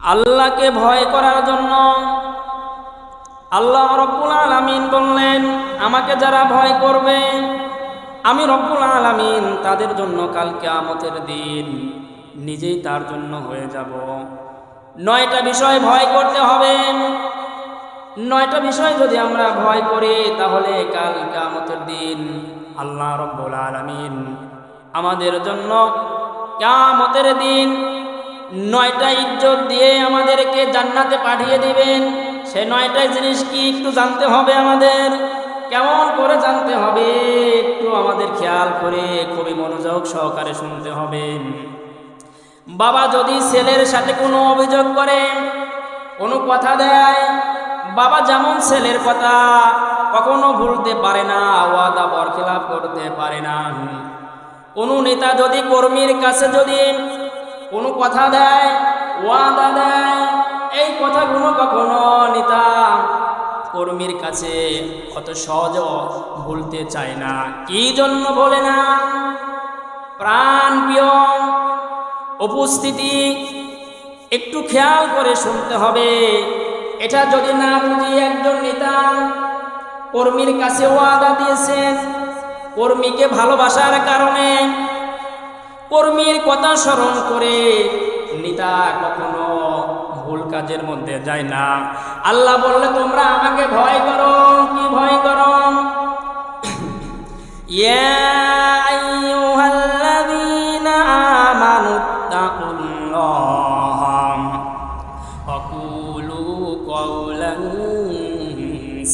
আল্লাহকে ভয় করার জন্য আল্লাহ রব্বুল আলামিন বললেন, আমাকে যারা ভয় করবে আমি রব্বুল আলামিন তাদের জন্য কাল কিয়ামতের দিন নিজেই তার জন্য হয়ে যাব। 9টা বিষয় ভয় করতে হবে। 9টা বিষয় যদি আমরা ভয় করি তাহলে কাল কিয়ামতের দিন আল্লাহ রব্বুল আলামিন আমাদের জন্য কিয়ামতের দিন 9টা ইজ্জত দিয়ে আমাদেরকে জান্নাতে পাঠিয়ে দিবেন। সেই 9টা জিনিস কি একটু জানতে হবে আমাদের। কেমন করে জানতে হবে একটু আমাদের খেয়াল করে খুবই মনোযোগ সহকারে শুনতে হবে। বাবা যদি ছেলের সাথে কোনো অভিযোগ করে, কোনো কথা দেয়, বাবা যেমন ছেলের কথা কখনো ভুলতে পারে না, ওয়াদা বরখিলাপ করতে পারে না। কোনো নেতা যদি কর্মীর কাছে যদি কোনো কথা দেয়, ওয়াদা দেয়, এই কথাগুলো কখনো নেতা কর্মীর কাছে অত সহজ ভুলতে চায় না। কি জন্য বলে না? প্রাণ প্রিয় উপস্থিতি, একটু খেয়াল করে শুনতে হবে। এটা যদি না বুঝি একজন নেতা কর্মীর কাছে ওয়াদা দিয়েছেন, কর্মীকে ভালোবাসার কারণে কর্মীর কথা স্মরণ করে নেতা কখনো ভুল কাজের মধ্যে যায় না। আল্লাহ বললে তোমরা আমাকে ভয় করো। কি ভয় করো? ইয়া আইয়ুহাল্লাযীনা আমানুত্তাকুল্লাহ ওয়া কুলু কওলান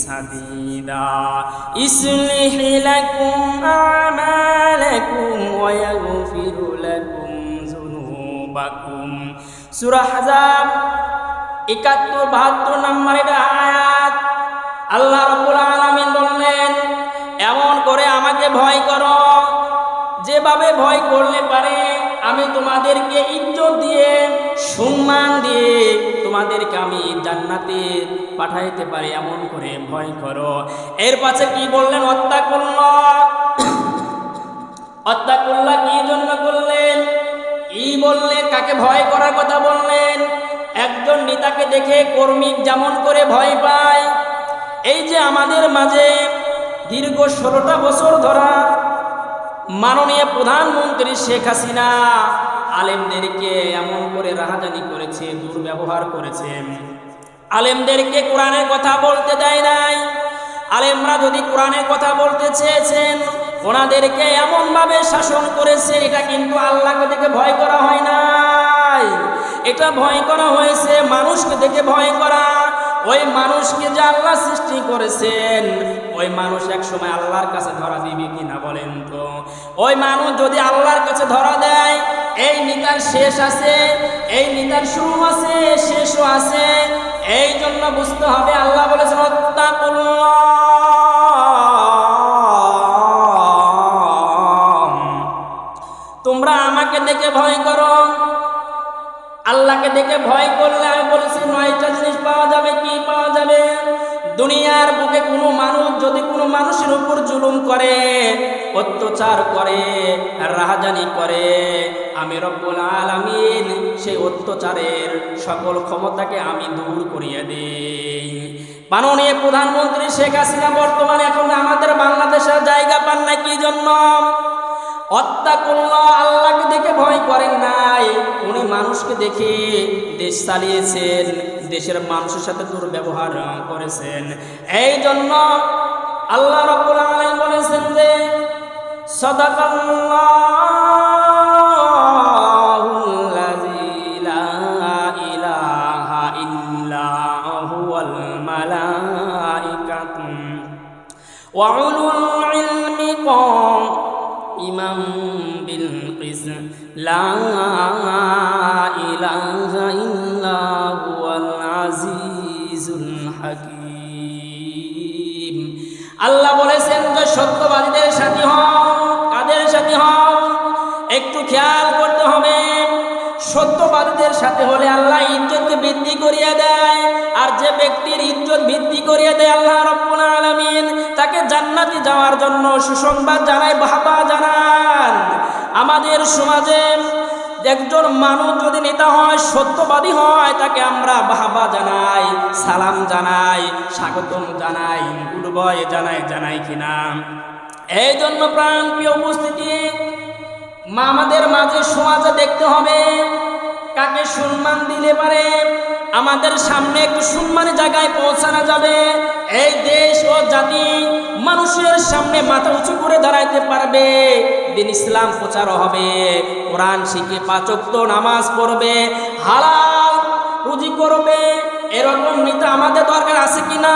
সাদীদা ইসলিহ লাকুম আ'মালাকুম ওয়া ইয়াগফির লাকুম যুনুবাকুম। সূরা আহজাব 71-72 নম্বরের আয়াত। আল্লাহ রাব্বুল আলামিন বললেন, এমন করে আমাকে ভয় করো যেভাবে ভয় করলে পারে আমি তোমাদেরকে ইজ্জত দিয়ে সম্মান দিয়ে তোমাদেরকে আমি জান্নাতে পাঠাইতে পারি, এমন করে ভয় করো। এর পাশে কি বললেন? অত্তাকুল্লাহ কি জন্য করলেন? কি বললেন? কাকে ভয় করার কথা বললেন? একজন নেতাকে দেখে কর্মী যেমন করে ভয় পায়, এই যে আমাদের মাঝে দীর্ঘ 16টা বছর ধরা মাননীয় প্রধানমন্ত্রী শেখ হাসিনা আলেমদেরকে এমন করে রাহাজানি করেছে, দুর্ব্যবহার করেছে। আলেমদেরকে কোরআনের কথা বলতে দেয় নাই। আলেমরা যদি কোরআনের কথা বলতে চেয়েছেন ওনাদেরকে এমনভাবে শাসন করেছে। এটা কিন্তু আল্লাহকে দেখে ভয় করা হয় নাই, এটা ভয় করা হয়েছে মানুষকে দেখে ভয় করা। ওই মানুষকে যে আল্লাহ সৃষ্টি করেছেন, ওই মানুষ এক সময় আল্লাহর কাছে ধরা দিবে কিনা বলেন তো? ওই মানুষ যদি আল্লাহর কাছে ধরা দেয়, এই নেতার শেষ আছে, এই নেতার শুরু আছে, শেষও আছে। এই জন্য বুঝতে হবে, আল্লাহ বলেছেন ওয়াত্তাকুল্লাহ, তোমরা আমাকে দেখে ভয় করো। আল্লাহকে দেখে ভয় করলে আমি বলেছি 9টা জিনিস পাওয়া যাবে। কি পাওয়া যাবে? দুনিয়ার বুকে কোনো মানুষ যদি কোনো মানুষের উপর জুলুম করে, অত্যাচার করে, রাহাজানি করে, আমি রব্বুল আলামিন সেই অত্যাচারের সকল ক্ষমতাকে আমি দূর করিয়ে দেই। মাননীয় প্রধানমন্ত্রী শেখ হাসিনা বর্তমানে এখন আমাদের বাংলাদেশের জায়গা পান না। কি জন্য? অত্তাকুল্লাহ, আল্লাহকে দেখে ভয় করেন নাই। উনি মানুষকে দেখে দেশ চালিয়েছেন, দেশের মানুষের সাথে দুর্ব্যবহার করেছেন। এই জন্য আল্লাহ রাব্বুল আলামিন বলেছেন যে সাদাকাল্লাহুল্লাযী লা ইলাহা ইল্লা হুয়াল মালাইকাতু ওয়া উলুল ইলমি ইমাম বিল কিসত লা ইলাহা ইল্লা হুয়াল আজিজুল হাকীম। আল্লাহ বলেছেন যে সত্যবাদীদের সাথী হও। কাদের সাথী হও? একটু খেয়াল করতে হবে। সত্যবাদীদের সাথে হলে আল্লাহ ইজ্জতকে বৃদ্ধি করিয়ে দেয়। আর যে ব্যক্তির ইজ্জত বৃদ্ধি করিয়ে দেয় আল্লাহ রাব্বুল আলামিন তাকে জান্নাতে যাওয়ার জন্য সুসংবাদ জানায়, বাহবা জানান। আমাদের সমাজে একজন মানুষ যদি নেতা হয়, সত্যবাদী হয়, তাকে আমরা বাহবা জানাই, সালাম জানাই, স্বাগতম জানাই, গুড বয় জানাই কিনা? এই জন্য প্রাণপ্রিয় উপস্থিতি, আমাদের মাঝে সমাজে দেখতে হবে কাকে সম্মান দিলে পারে আমাদের সামনে একটু সম্মানের জায়গায় পৌঁছানো যাবে। এই দেশ ও জাতি মানুষের সামনে মাথা উঁচু করে দাঁড়াইতে পারবে, দিন ইসলাম প্রচার হবে, কোরআন শিখে 5 ওয়াক্ত নামাজ পড়বে, হালাল রুজি করবে। এরকম নেতা আমাদের দরকার আছে কিনা?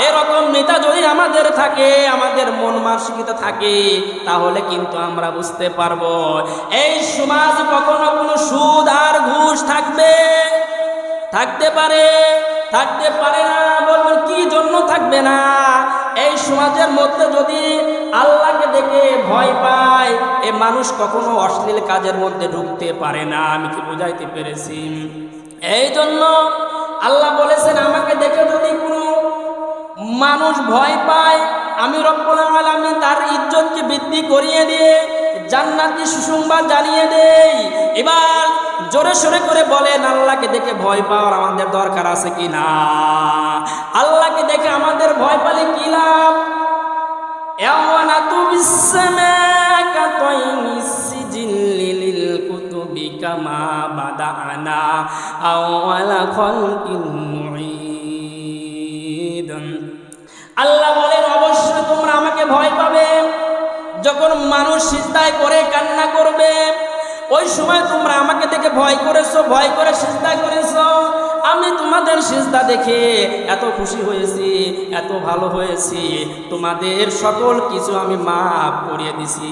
এরকম নেতা যদি আমাদের থাকে, আমাদের মন মানসিকতা থাকে, তাহলে কিন্তু আমরা বুঝতে পারবো এই সমাজ কখনো কোনো সুদ আর ঘুষ থাকতে পারে না। বলবেন কি জন্য থাকবে না? এই সমাজের মধ্যে যদি আল্লাহকে দেখে ভয় পায়, এ মানুষ কখনো অশ্লীল কাজের মধ্যে ঢুকতে পারে না। আমি কি বুঝাইতে পেরেছি? এই জন্য আল্লাহ বলেছেন, আমাকে দেখে যদি কোনো মানুষ ভয় পায়, আমি রব্বুল আলামিন তার ইজ্জতকে বৃদ্ধি করিয়ে দিয়ে জান্নাতি সুসংবাদ জানিয়ে দেই। এবার জোরে সোরে করে বলেন, আল্লাহকে দেখে ভয় পাওয়ার আমাদের দরকার আছে কি না? আল্লাহকে দেখে আমাদের ভয় পালে কি লাভ? ইয়াওয়ানাতু বিসসামাকা তাইনিস সিজিল্লিল কুতুবি কামা বাদানা আওয়ালা খালকিন মুঈদ। আল্লাহ বলেন, অবশ্যই তোমরা আমাকে ভয় পাবে যখন মানুষ সিজদায় করে কান্না করবে। ওই সময় তোমরা আমাকে দেখে ভয় করে সিজদা করেছো। আমি তোমাদের সিজদা দেখে এত খুশি হয়েছি, এত ভালো হয়েছি, তোমাদের সকল কিছু আমি মাফ করিয়ে দিছি।